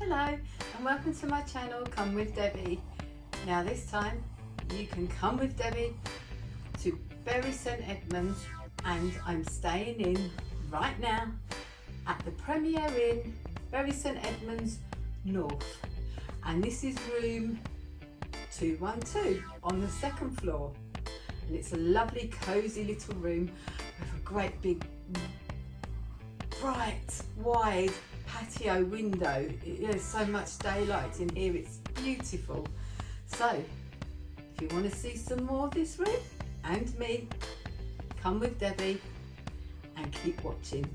Hello and welcome to my channel, Come With Debbie. Now this time you can come with Debbie to Bury St Edmunds, and I'm staying in right now at the Premier Inn, Bury St Edmunds North, and this is room 212 on the second floor, and it's a lovely cosy little room with a great big bright wide patio window. There's so much daylight in here, it's beautiful. So if you want to see some more of this room and me, come with Debbie and keep watching.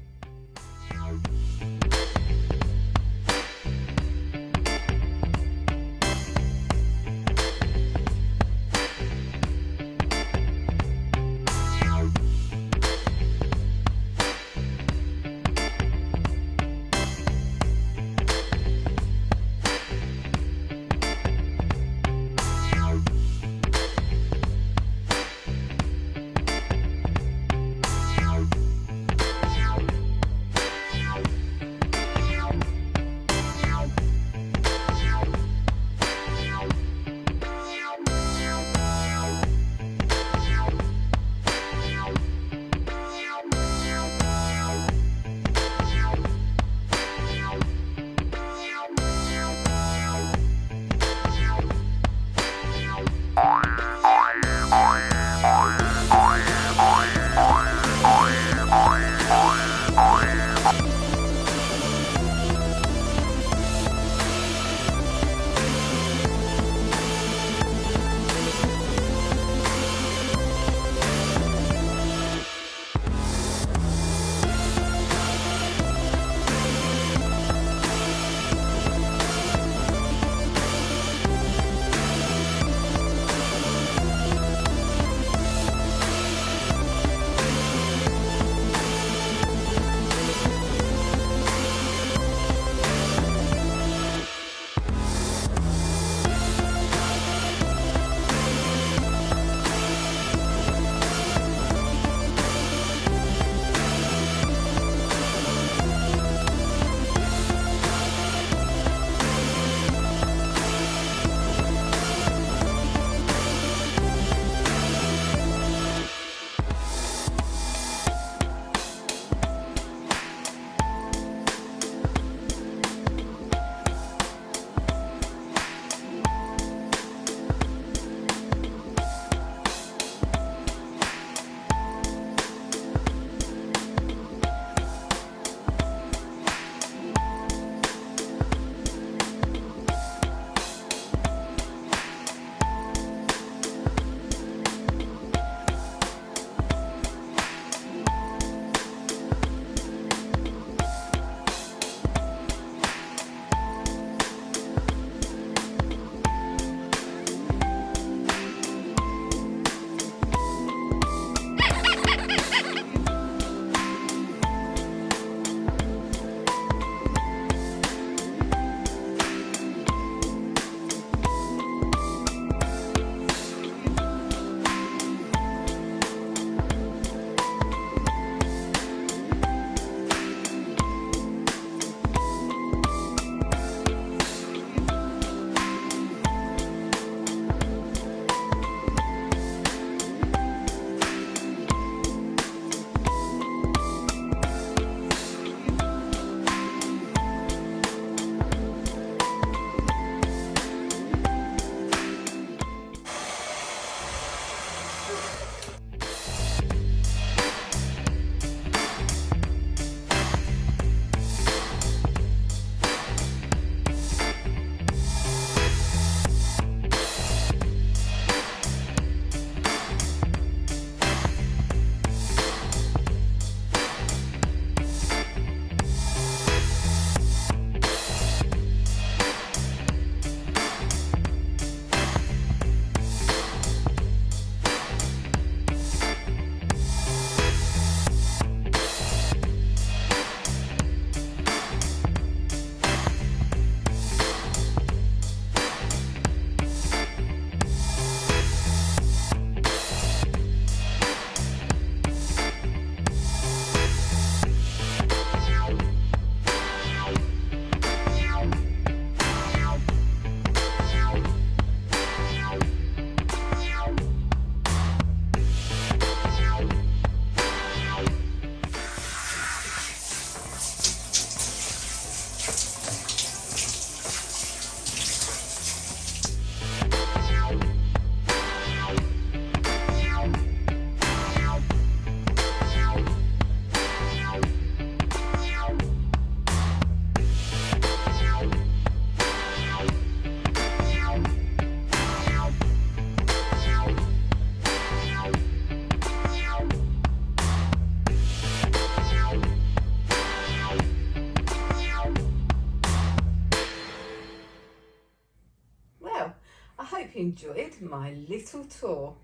I hope you enjoyed my little tour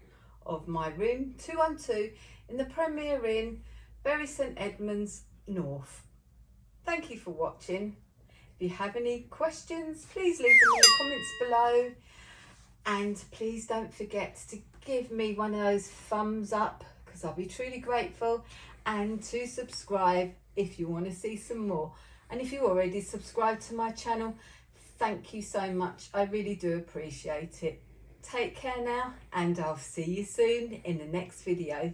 of my room 212 in the Premier Inn, Bury St Edmunds, North. Thank you for watching. If you have any questions, please leave them in the comments below. And please don't forget to give me one of those thumbs up, because I'll be truly grateful, and to subscribe if you want to see some more. And if you already subscribed to my channel, thank you so much. I really do appreciate it. Take care now, and I'll see you soon in the next video.